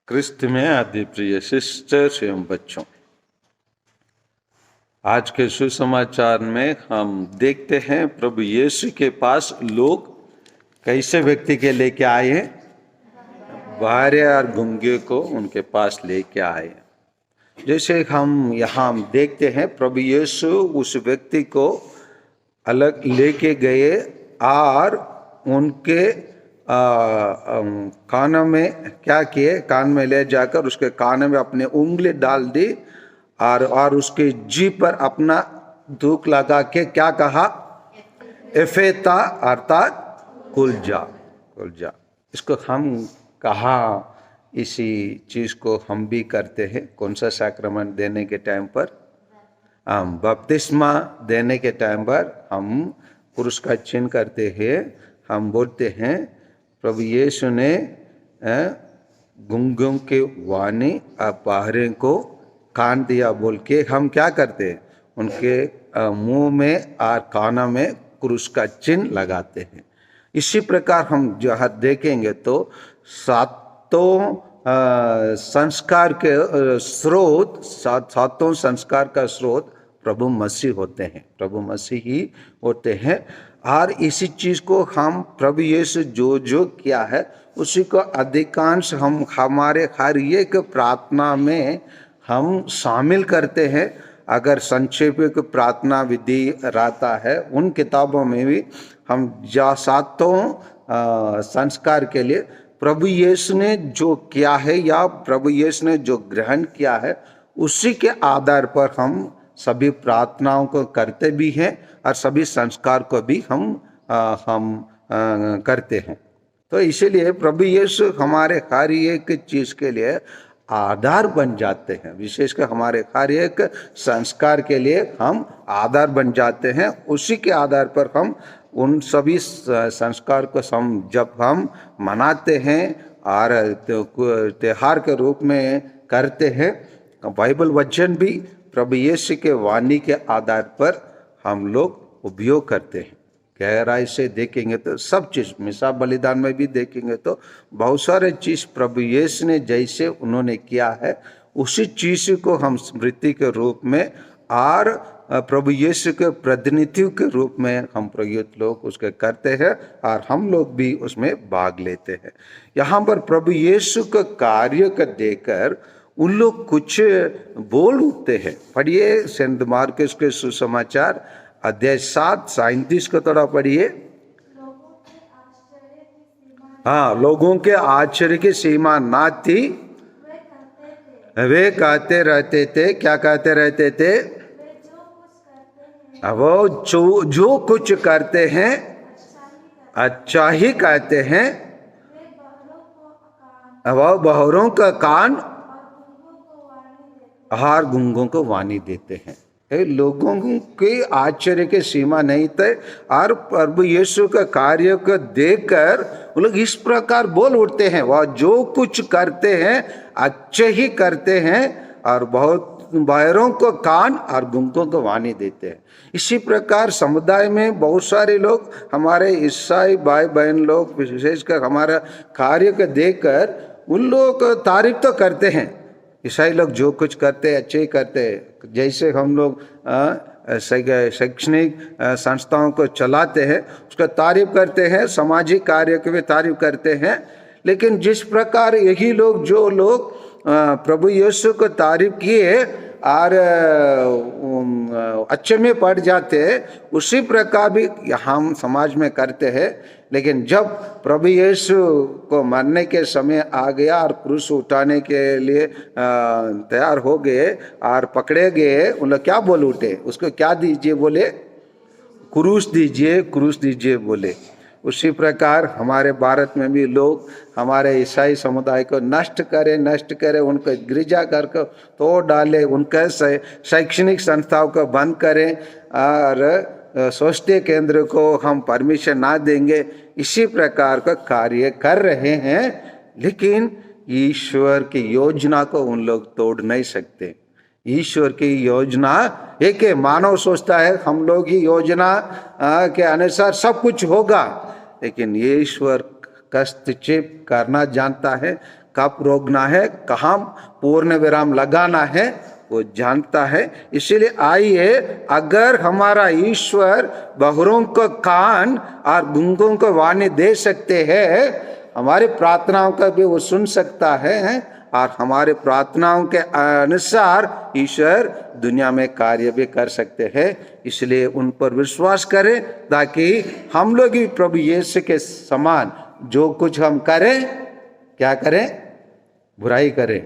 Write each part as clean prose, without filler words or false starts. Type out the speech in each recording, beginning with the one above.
क्रिस्त में आदि प्रिय सिस्टर्स एवं बच्चों, आज के सुसमाचार में हम देखते हैं प्रभु यीशु के पास लोग कैसे व्यक्ति के लेके आए हैं। बहरे और गूंगे को उनके पास लेके आए। जैसे हम यहाँ देखते हैं प्रभु यीशु उस व्यक्ति को अलग लेके गए और उनके कान में क्या किए, कान में ले जाकर उसके कान में अपने उंगली डाल दी और उसके जीभ पर अपना थूक लगा के क्या कहा, एफेता अर्थात खुल जा, खुल जा। इसको हम कहा, इसी चीज को हम भी करते हैं। कौन सा सैक्रमेंट देने के टाइम पर, हम बपतिस्मा देने के टाइम पर हम पुरुष का चिन्ह करते हैं। हम बोलते हैं प्रभु यीशु ने गूंगों के वाणी और बहरे को कान दिया बोल के हम क्या करते हैं, उनके मुंह में और कान में क्रूस का चिन्ह लगाते हैं। इसी प्रकार हम जहाँ देखेंगे तो सातों संस्कार के स्रोत, सातों संस्कार का स्रोत प्रभु मसीह होते हैं, प्रभु मसीह ही होते हैं। और इसी चीज को हम प्रभु यीशु जो किया है उसी को अधिकांश हम हमारे हर एक प्रार्थना में हम शामिल करते हैं। अगर संक्षेपिक प्रार्थना विधि रहता है उन किताबों में भी हम सातों संस्कार के लिए प्रभु यीशु ने जो किया है या प्रभु यीशु ने जो ग्रहण किया है उसी के आधार पर हम सभी प्रार्थनाओं को करते भी हैं और सभी संस्कार को भी हम करते हैं। तो इसीलिए प्रभु यीशु हमारे हर एक चीज के लिए आधार बन जाते हैं, विशेषकर हमारे हर एक संस्कार के लिए हम आधार बन जाते हैं। उसी के आधार पर हम उन सभी संस्कार को जब हम मनाते हैं और त्योहार के रूप में करते हैं, बाइबल वचन भी प्रभु यीशु के वाणी के आधार पर हम लोग उपयोग करते हैं। गहराई से देखेंगे तो सब चीज, मिसा बलिदान में भी देखेंगे तो बहुत सारे चीज प्रभु यीशु ने जैसे उन्होंने किया है उसी चीज को हम स्मृति के रूप में और प्रभु यीशु के प्रतिनिधित्व के रूप में हम प्रयुक्त लोग उसके करते हैं और हम लोग भी उसमें भाग लेते हैं। यहाँ पर प्रभु यीशु का कार्य को देखकर उन लोग कुछ बोल उठते हैं। पढ़िए सेंट मार्कस के सुसमाचार अध्याय 7:37 को थोड़ा पढ़िए। हाँ, लोगों के आश्चर्य की सीमा ना थी, वे कहते रहते थे। क्या कहते रहते थे? वो जो कुछ करते हैं अच्छा ही कहते हैं। वो बहरों का कान और गूंगों को वाणी देते हैं। लोगों के आश्चर्य के सीमा नहीं थे और प्रभु यीशु का कार्य को देखकर वो लोग इस प्रकार बोल उठते हैं, वह जो कुछ करते हैं अच्छे ही करते हैं और बहुत बहरों को कान और गूंगों को वाणी देते हैं। इसी प्रकार समुदाय में बहुत सारे लोग, हमारे ईसाई भाई बहन लोग विशेषकर हमारा कार्य को देखकर उन लोगों को तारीफ तो करते हैं। ईसाई लोग जो कुछ करते हैं अच्छे ही करते हैं। जैसे हम लोग शैक्षणिक संस्थाओं को चलाते हैं उसका तारीफ करते हैं, सामाजिक कार्य की भी तारीफ करते हैं। लेकिन जिस प्रकार यही लोग जो लोग प्रभु यीशु को तारीफ किए और अच्छे में पड़ जाते हैं उसी प्रकार भी हम समाज में करते हैं। लेकिन जब प्रभु यीशु को मरने के समय आ गया और क्रूस उठाने के लिए तैयार हो गए और पकड़े गए, उन लोग क्या बोल उठे, उसको क्या दीजिए बोले, क्रूस दीजिए, क्रूस दीजिए बोले। उसी प्रकार हमारे भारत में भी लोग हमारे ईसाई समुदाय को नष्ट करें, उनको गिरजाघर को तोड़ डाले, उनके शैक्षणिक संस्थाओं को बंद करें और स्वास्थ्य केंद्र को हम परमिशन ना देंगे। इसी प्रकार का कार्य कर रहे हैं। लेकिन ईश्वर की योजना को उन लोग तोड़ नहीं सकते। ईश्वर की योजना एक है, मानव सोचता है हम लोग ही योजना के अनुसार सब कुछ होगा, लेकिन ईश्वर हस्तक्षेप करना जानता है, कब रोकना है, कहाँ पूर्ण विराम लगाना है, वो जानता है। इसीलिए आइए, अगर हमारा ईश्वर बहरों को कान और गूंगों को वाणी दे सकते हैं, हमारी प्रार्थनाओं का भी वो सुन सकता है और हमारे प्रार्थनाओं के अनुसार ईश्वर दुनिया में कार्य भी कर सकते हैं। इसलिए उन पर विश्वास करें ताकि हम लोग भी प्रभु यीशु के समान जो कुछ हम करें, क्या करें? बुराई करें?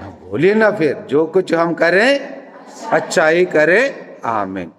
बोलिए ना फिर, जो कुछ हम करें अच्छाई करें। आमीन।